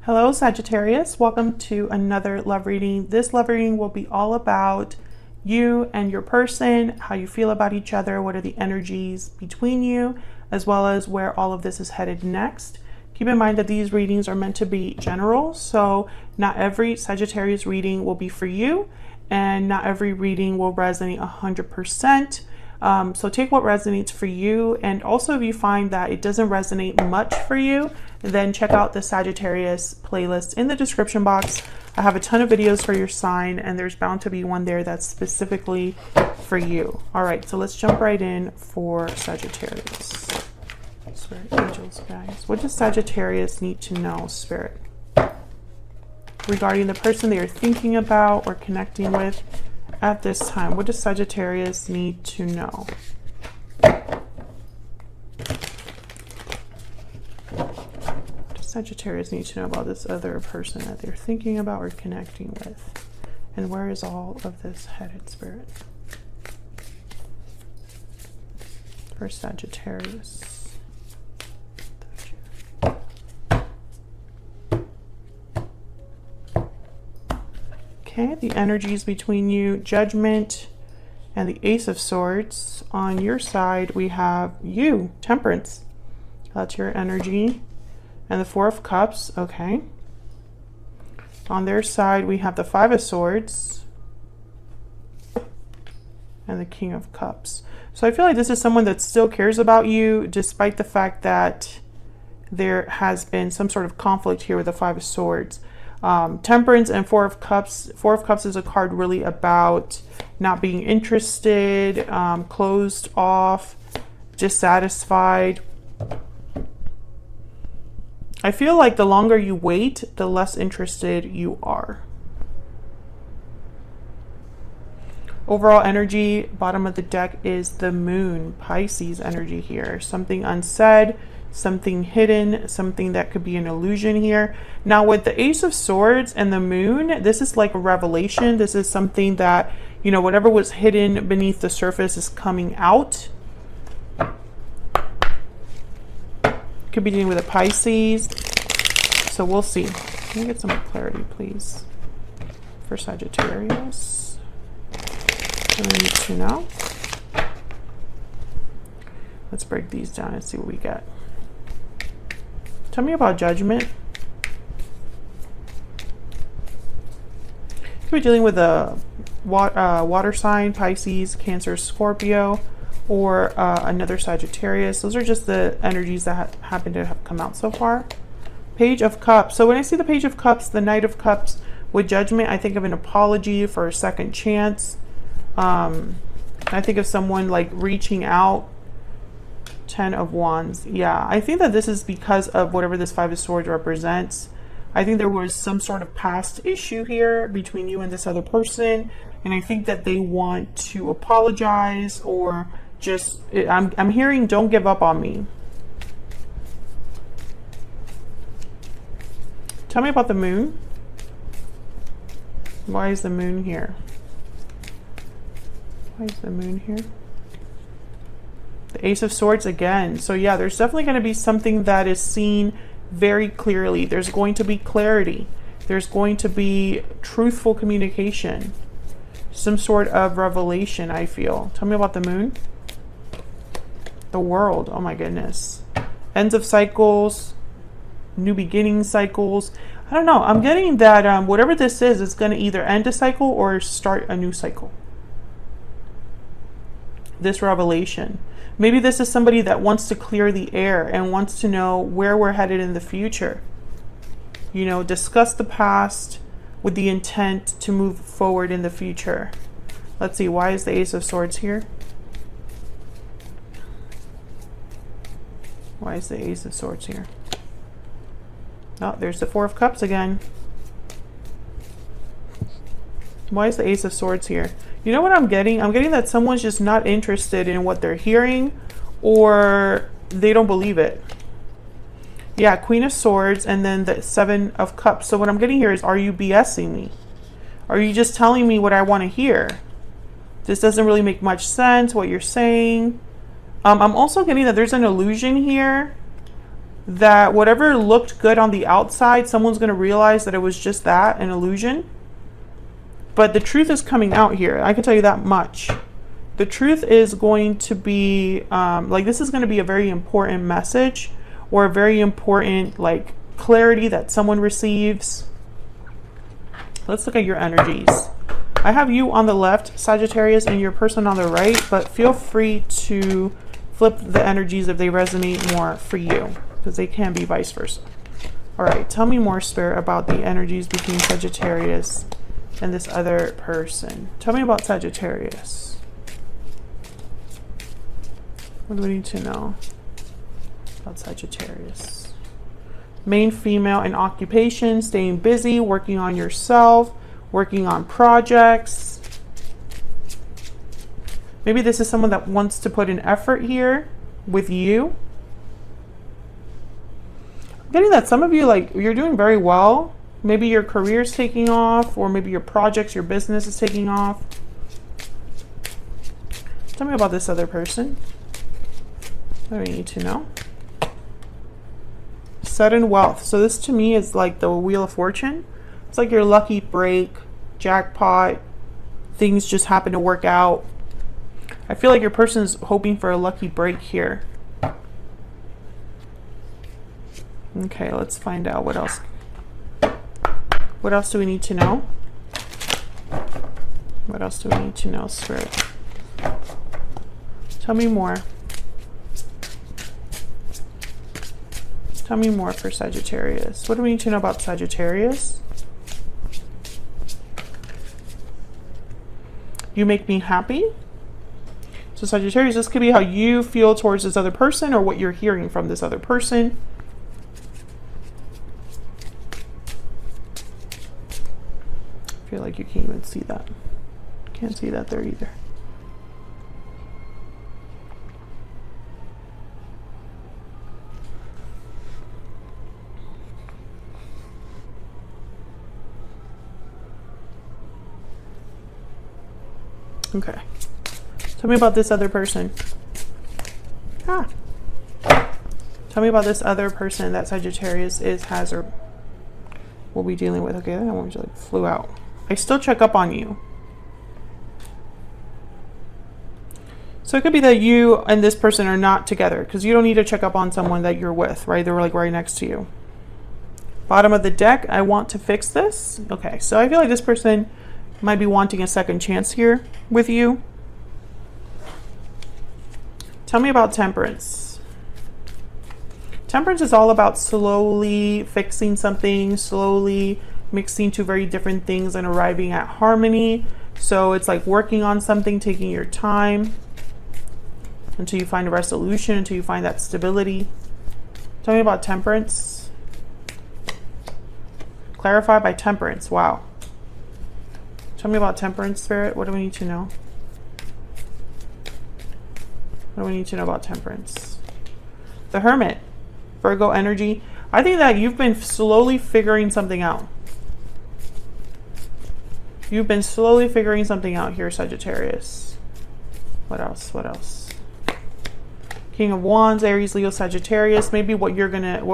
Hello Sagittarius, welcome to another love reading. This love reading will be all about you and your person, how you feel about each other, what are the energies between you, as well as where all of this is headed next. Keep in mind that these readings are meant to be general, so not every Sagittarius reading will be for you, and not every reading will resonate 100%. So take what resonates for you, and also if you find that it doesn't resonate much for you, then check out the Sagittarius playlist in the description box. I have a ton of videos for your sign, and there's bound to be one there that's specifically for you. All right, so let's jump right in for Sagittarius. Spirit, angels, guys. What does Sagittarius need to know, Spirit, regarding the person they are thinking about or connecting with at this time? What does Sagittarius need to know? What does Sagittarius need to know about this other person that they're thinking about or connecting with? And where is all of this headed, Spirit? For Sagittarius. Okay, the energies between you, Judgment and the Ace of Swords. On your side, we have you, Temperance. That's your energy. And the Four of Cups, okay. On their side, we have the Five of Swords and the King of Cups. So I feel like this is someone that still cares about you, despite the fact that there has been some sort of conflict here with the Five of Swords. Temperance and Four of Cups. Four of Cups is a card really about not being interested, closed off, dissatisfied. I feel like the longer you wait, the less interested you are. Overall energy, bottom of the deck, is the Moon, Pisces energy here. Something unsaid, something hidden, something that could be an illusion here. Now with the Ace of Swords and the Moon, this is like a revelation. This is something that, you know, whatever was hidden beneath the surface is coming out. Could be dealing with a Pisces. So we'll see. Can we get some clarity, please, for Sagittarius? What do we need to know? Let's break these down and see what we get. Tell me about Judgment. Could be dealing with a water sign, Pisces, Cancer, Scorpio, or another Sagittarius. Those are just the energies that happen to have come out so far. Page of Cups. So when I see the Page of Cups, the Knight of Cups with Judgment, I think of an apology for a second chance. I think of someone like reaching out. Ten of Wands. Yeah, I think that this is because of whatever this Five of Swords represents. I think there was some sort of past issue here between you and this other person, and I think that they want to apologize, or just, I'm hearing, don't give up on me. Tell me about the Moon. Why is the Moon here? Why is the Moon here? The Ace of Swords again. So yeah, there's definitely going to be something that is seen very clearly. There's going to be clarity. There's going to be truthful communication. Some sort of revelation, I feel. Tell me about the Moon. The World. Oh my goodness. Ends of cycles. New beginning cycles. I don't know. I'm getting that whatever this is, it's going to either end a cycle or start a new cycle. This revelation. Maybe this is somebody that wants to clear the air and wants to know where we're headed in the future. You know, discuss the past with the intent to move forward in the future. Let's see, why is the Ace of Swords here? Why is the Ace of Swords here? Oh, there's the Four of Cups again. Why is the Ace of Swords here? You know what I'm getting? I'm getting that someone's just not interested in what they're hearing, or they don't believe it. Yeah, Queen of Swords and then the Seven of Cups. So what I'm getting here is, are you BSing me? Are you just telling me what I want to hear? This doesn't really make much sense, what you're saying. I'm also getting that there's an illusion here that whatever looked good on the outside, someone's going to realize that it was just that, an illusion. But the truth is coming out here. I can tell you that much. The truth is going to be, like, this is going to be a very important message, or a very important, like, clarity that someone receives. Let's look at your energies. I have you on the left, Sagittarius, and your person on the right, but feel free to flip the energies if they resonate more for you, because they can be vice versa. All right, tell me more, Spirit, about the energies between Sagittarius and this other person. Tell me about Sagittarius. What do we need to know about Sagittarius? Main female in occupation, staying busy, working on yourself, working on projects. Maybe this is someone that wants to put an effort here with you. I'm getting that some of you, like, you're doing very well. Maybe your career's taking off, or maybe your projects, your business is taking off. Tell me about this other person. What do we need to know? Sudden wealth. So this to me is like the Wheel of Fortune. It's like your lucky break, jackpot, things just happen to work out. I feel like your person's hoping for a lucky break here. Okay, let's find out what else. What else do we need to know? What else do we need to know, Spirit? Tell me more. Tell me more for Sagittarius. What do we need to know about Sagittarius? You make me happy. So Sagittarius, this could be how you feel towards this other person, or what you're hearing from this other person. I feel like you can't even see that. Can't see that there either. Okay. Tell me about this other person. Tell me about this other person that Sagittarius has or will be dealing with. Okay, that one just like flew out. I still check up on you. So it could be that you and this person are not together, because you don't need to check up on someone that you're with, right? They're like right next to you. Bottom of the deck, I want to fix this. Okay, so I feel like this person might be wanting a second chance here with you. Tell me about Temperance. Temperance is all about slowly fixing something, slowly mixing two very different things and arriving at harmony. So it's like working on something, taking your time until you find a resolution, until you find that stability. Tell me about Temperance. Clarify by Temperance. Wow. Tell me about Temperance, Spirit. What do we need to know? What do we need to know about Temperance? The Hermit. Virgo energy. I think that you've been slowly figuring something out. You've been slowly figuring something out here, Sagittarius. What else? What else? King of Wands, Aries, Leo, Sagittarius. Maybe what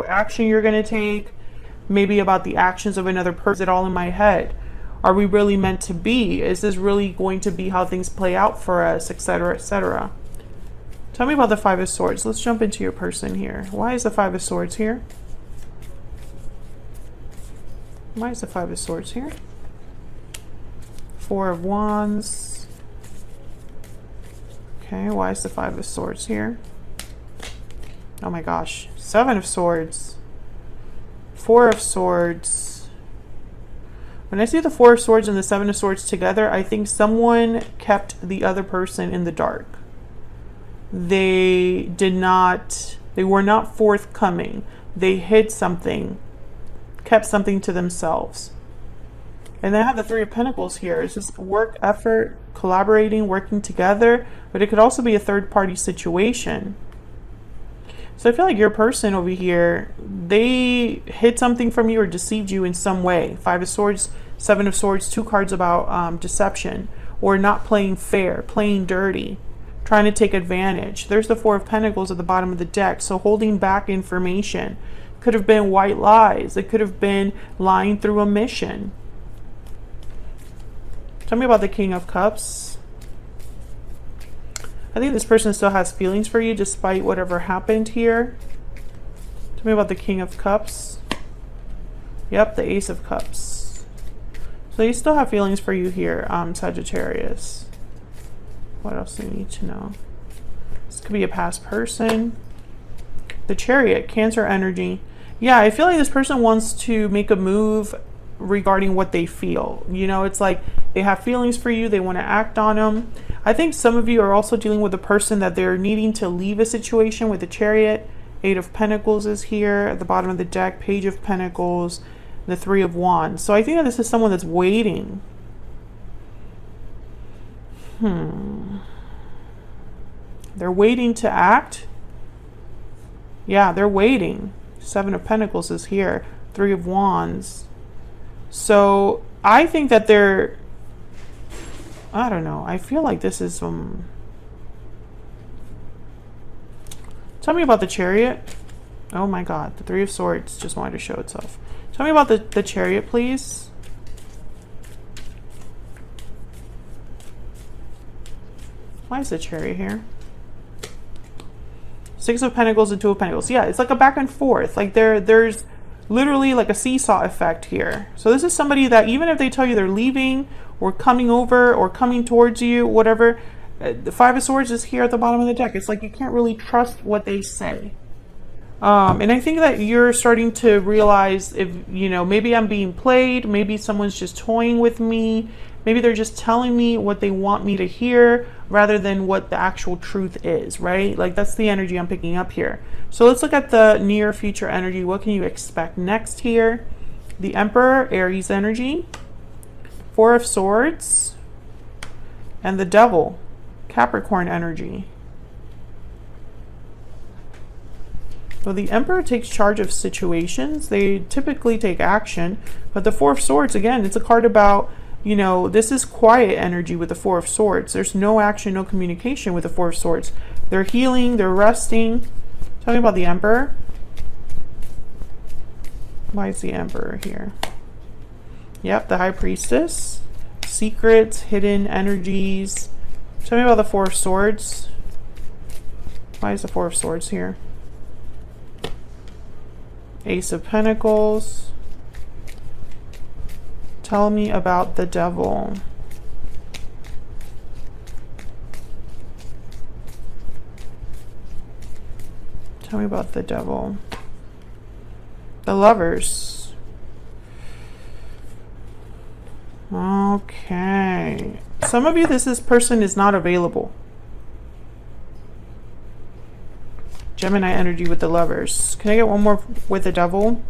action you're gonna take. Maybe about the actions of another person. Is it all in my head? Are we really meant to be? Is this really going to be how things play out for us, etc., etc.? Tell me about the Five of Swords. Let's jump into your person here. Why is the Five of Swords here? Why is the Five of Swords here? Four of Wands. Okay, why is the Five of Swords here? Oh my gosh. Seven of Swords. Four of Swords. When I see the Four of Swords and the Seven of Swords together, I think someone kept the other person in the dark. They were not forthcoming. They hid something, kept something to themselves. And then I have the Three of Pentacles here. It's just work, effort, collaborating, working together, but it could also be a third-party situation. So I feel like your person over here, they hid something from you or deceived you in some way. Five of Swords, Seven of Swords, two cards about deception or not playing fair, playing dirty. trying to take advantage. There's the Four of Pentacles at the bottom of the deck. So holding back information. Could have been white lies. It could have been lying through omission. Tell me about the King of Cups. I think this person still has feelings for you despite whatever happened here. Tell me about the King of Cups. Yep, the Ace of Cups. So you still have feelings for you here, Sagittarius. What else do you need to know? This could be a past person. The Chariot, Cancer energy. Yeah, I feel like this person wants to make a move regarding what they feel. You know, it's like they have feelings for you. They want to act on them. I think some of you are also dealing with a person that they're needing to leave a situation with the Chariot. Eight of Pentacles is here at the bottom of the deck. Page of Pentacles. The Three of Wands. So I think that this is someone that's waiting. They're waiting to act. Yeah, they're waiting. Seven of Pentacles is here. Three of Wands. So I think that they're, I don't know. I feel like this is some. Tell me about the Chariot. Oh my God. The Three of Swords just wanted to show itself. Tell me about the Chariot, please. Why is the Chariot here? Six of Pentacles and Two of Pentacles. Yeah, it's like a back and forth. Like there's literally like a seesaw effect here. So this is somebody that even if they tell you they're leaving or coming over or coming towards you, whatever, the Five of Swords is here at the bottom of the deck. It's like you can't really trust what they say. And I think that you're starting to realize if, you know, maybe I'm being played, maybe someone's just toying with me, maybe they're just telling me what they want me to hear rather than what the actual truth is, right? Like that's the energy I'm picking up here. So let's look at the near future energy. What can you expect next here? The Emperor, Aries energy, Four of Swords, and the Devil, Capricorn energy. So the Emperor takes charge of situations. They typically take action. But the Four of Swords, again, it's a card about, you know, this is quiet energy with the Four of Swords. There's no action, no communication with the Four of Swords. They're healing, they're resting. Tell me about the Emperor. Why is the Emperor here? Yep, the High Priestess. Secrets, hidden energies. Tell me about the Four of Swords. Why is the Four of Swords here? Ace of Pentacles. Tell me about the Devil. Tell me about the Devil. The Lovers. Okay. Some of you, this person is not available. Gemini energy with the Lovers. Can I get one more with the Devil?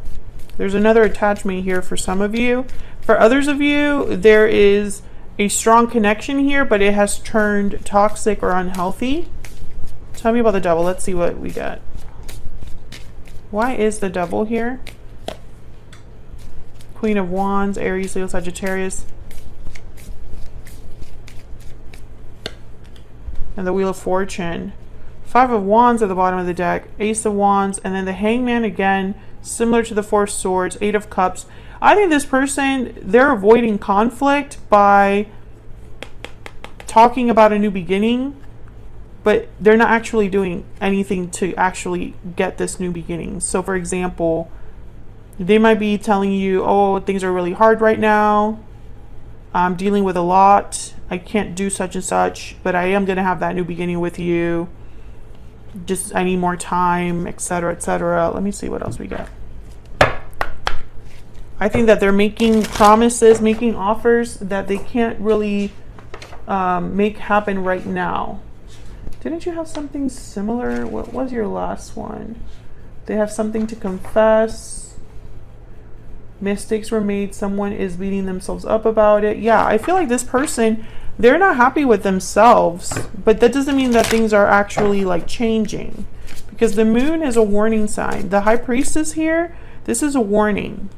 There's another attachment here for some of you. For others of you, there is a strong connection here, but it has turned toxic or unhealthy. Tell me about the Devil. Let's see what we get. Why is the Devil here? Queen of Wands, Aries, Leo, Sagittarius. And the Wheel of Fortune. Five of Wands at the bottom of the deck, Ace of Wands, and then the Hangman again, similar to the Four of Swords, Eight of Cups. I think this person, they're avoiding conflict by talking about a new beginning, but they're not actually doing anything to actually get this new beginning. So for example, they might be telling you, oh, things are really hard right now. I'm dealing with a lot. I can't do such and such, but I am going to have that new beginning with you. Just I need more time, etc., etc. Let me see what else we got. I think that they're making promises, making offers that they can't really make happen right now. Didn't you have something similar? What was your last one? They have something to confess. Mistakes were made. Someone is beating themselves up about it. Yeah, I feel like this person, they're not happy with themselves, but that doesn't mean that things are actually like changing, because the Moon is a warning sign. The High Priestess here, this is a warning.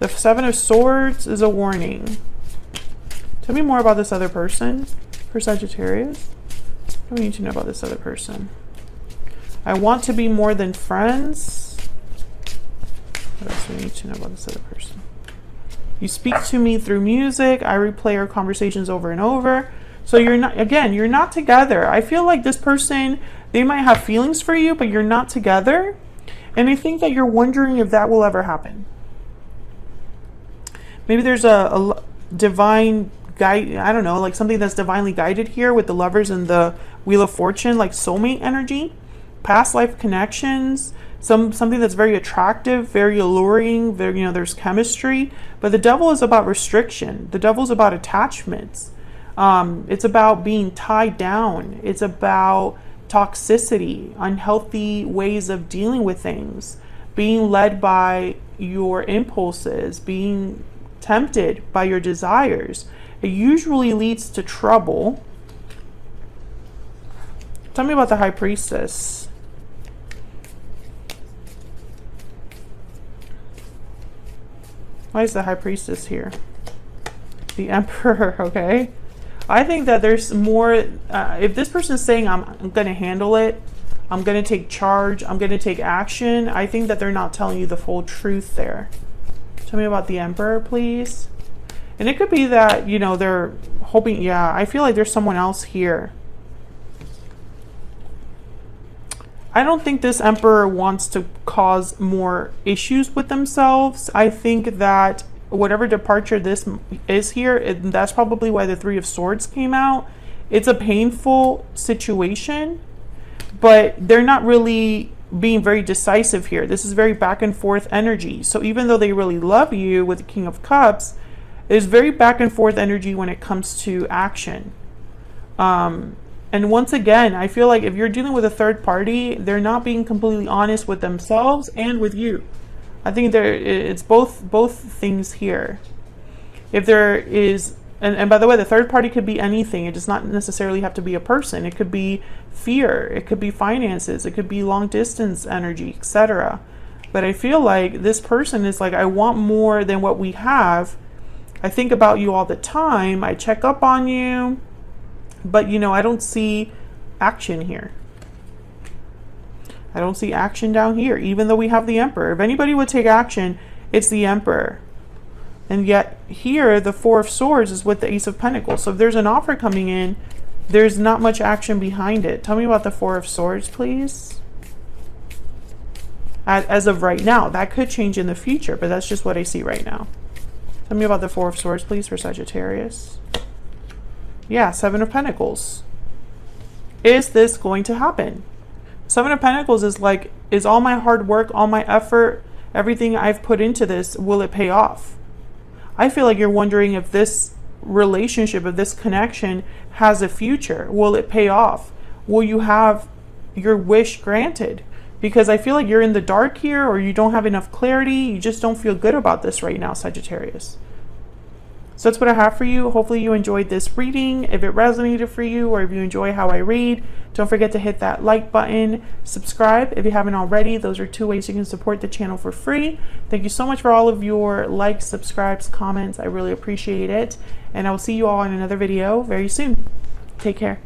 The Seven of Swords is a warning. Tell me more about this other person. for Sagittarius. What do we need to know about this other person? I want to be more than friends. What else do we need to know about this other person? You speak to me through music. I replay our conversations over and over. So you're not, again, you're not together. I feel like this person, they might have feelings for you, but you're not together. And I think that you're wondering if that will ever happen. Maybe there's a divine guide, I don't know, like something that's divinely guided here with the Lovers and the Wheel of Fortune, like soulmate energy, past life connections, something that's very attractive, very alluring, very, you know, there's chemistry. But the Devil is about restriction. The Devil is about attachments. It's about being tied down. It's about toxicity, unhealthy ways of dealing with things, being led by your impulses, being tempted by your desires. It usually leads to trouble. Tell me about the High Priestess. Why is the High Priestess here? The Emperor, okay? I think that there's more, if this person is saying, I'm going to handle it, I'm going to take charge, I'm going to take action, I think that they're not telling you the full truth there. Tell me about the Emperor, please. And it could be that, you know, they're hoping, yeah, I feel like there's someone else here. I don't think this Emperor wants to cause more issues with themselves. I think that whatever departure this is here, that's probably why the Three of Swords came out. It's a painful situation, but they're not really being very decisive here. This is very back and forth energy. So even though they really love you with the King of Cups, there's very back and forth energy when it comes to action. And once again, I feel like if you're dealing with a third party, they're not being completely honest with themselves and with you. I think it's both things here. If there is, and by the way, the third party could be anything. It does not necessarily have to be a person. It could be fear. It could be finances. It could be long distance energy, etc. But I feel like this person is like, I want more than what we have. I think about you all the time. I check up on you. But, you know, I don't see action here. I don't see action down here, even though we have the Emperor. If anybody would take action, it's the Emperor. And yet here, the Four of Swords is with the Ace of Pentacles. So if there's an offer coming in, there's not much action behind it. Tell me about the Four of Swords, please. As of right now, that could change in the future, but that's just what I see right now. Tell me about the Four of Swords, please, for Sagittarius. Yeah, Seven of Pentacles. Is this going to happen? Seven of Pentacles is like, is all my hard work, all my effort, everything I've put into this, will it pay off? I feel like you're wondering if this relationship, if this connection has a future. Will it pay off? Will you have your wish granted? Because I feel like you're in the dark here, or you don't have enough clarity. You just don't feel good about this right now, Sagittarius. So that's what I have for you. Hopefully you enjoyed this reading. If it resonated for you, or if you enjoy how I read, don't forget to hit that like button, subscribe if you haven't already. Those are two ways you can support the channel for free. Thank you so much for all of your likes, subscribes, comments. I really appreciate it. And I will see you all in another video very soon. Take care.